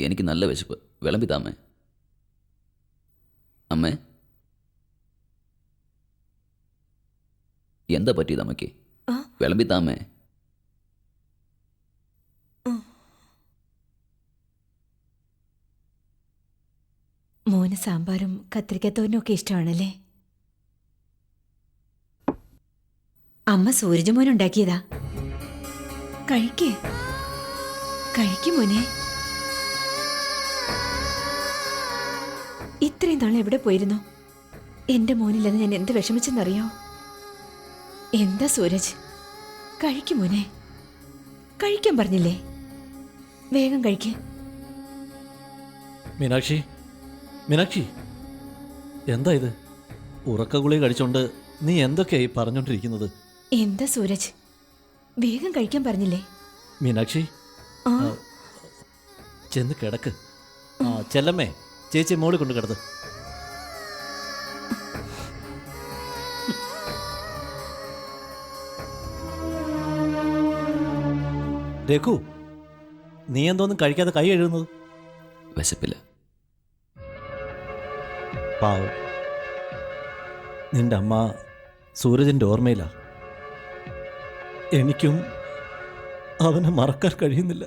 എനിക്ക് നല്ല വിശപ്പ്. വിളമ്പിതാമേ. അമ്മേ, എന്താ പറ്റിയത് അമ്മയ്ക്ക്? വിളമ്പിത്താമേ. മോന് സാമ്പാറും കത്തിരിക്കത്തോരനും ഒക്കെ ഇഷ്ടമാണല്ലേ? അമ്മ സൂരജ് മോനുണ്ടാക്കിയതാ. കഴിക്കേ, കഴിക്കും മോനെ. ഇത്രയും നാൾ എവിടെ പോയിരുന്നു? എന്റെ മോനില്ലെന്ന് ഞാൻ എന്ത് വിഷമിച്ചെന്നറിയോ? എന്താ സൂരജ്, കഴിക്കും മോനെ. കഴിക്കാൻ പറഞ്ഞില്ലേ? വേഗം കഴിക്കേ. മീനാക്ഷി, മീനാക്ഷി, എന്താ ഇത്? ഉറക്കഗുളി കഴിച്ചോണ്ട് നീ എന്തൊക്കെയായി പറഞ്ഞോണ്ടിരിക്കുന്നത്? എന്താ സൂരജ്, വേഗം കഴിക്കാൻ പറഞ്ഞില്ലേ? മീനാക്ഷി, ചെന്ന് കിടക്ക്. ചെല്ലമ്മേ, ചേച്ചി മോളി കൊണ്ട് കിടത്ത്. രഘു, നീ എന്തോന്നും കഴിക്കാതെ കൈ എഴുതുന്നത്? വിശപ്പില്ല. പാവം, നിന്റെ അമ്മ സൂരജിൻ്റെ ഓർമ്മയിലാ. എനിക്കും അവനെ മറക്കാൻ കഴിയുന്നില്ല.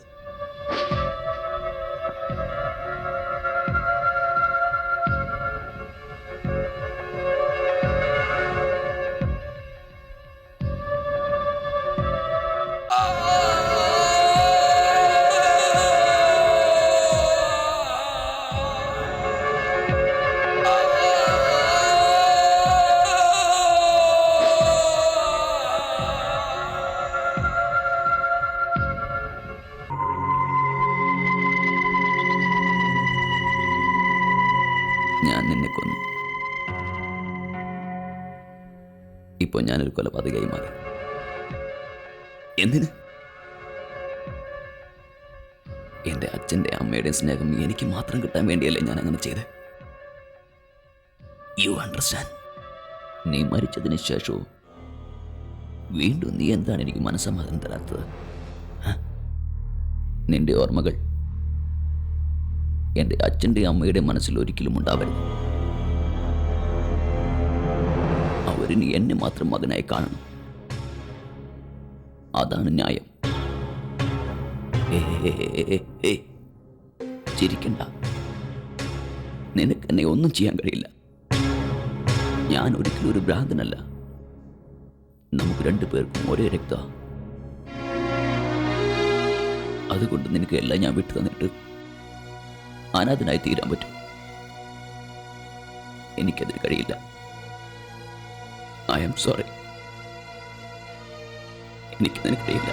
ഞാൻ നിന്നെ കൊന്നു. ഇപ്പോൾ ഞാനൊരു കൊലപാതകയായി മാറി. എന്തിന്? എൻ്റെ അച്ഛൻ്റെ അമ്മയുടെയും സ്നേഹം എനിക്ക് മാത്രം കിട്ടാൻ വേണ്ടിയല്ലേ ഞാൻ അങ്ങനെ ചെയ്തത്. You understand? നീ മരിച്ചതിന് ശേഷവും വീണ്ടും നീ എന്താണ് എനിക്ക് മനസ്സമാധാനം തരാത്തത്? നിന്റെ ഓർമ്മകൾ എൻ്റെ അച്ഛൻ്റെ അമ്മയുടെ മനസ്സിൽ ഒരിക്കലും ഉണ്ടാവരുത്. അവരിനി എന്നെ മാത്രം മകനായി കാണണം. അതാണ് ന്യായം. ചിരിക്കണ്ട. നിനക്കെന്നെ ഒന്നും ചെയ്യാൻ കഴിയില്ല. ഞാൻ ഒരിക്കലും ഒരു ഭ്രാന്തനല്ല. നമുക്ക് രണ്ടുപേർക്കും ഒരേ രക്ത. അതുകൊണ്ട് നിനക്ക് എല്ലാം ഞാൻ വിട്ടു തന്നിട്ട് അനാഥനായി തീരാൻ പറ്റും. എനിക്കതിന് കഴിയില്ല. I am sorry. എനിക്ക് നിനക്ക് കഴിയില്ല.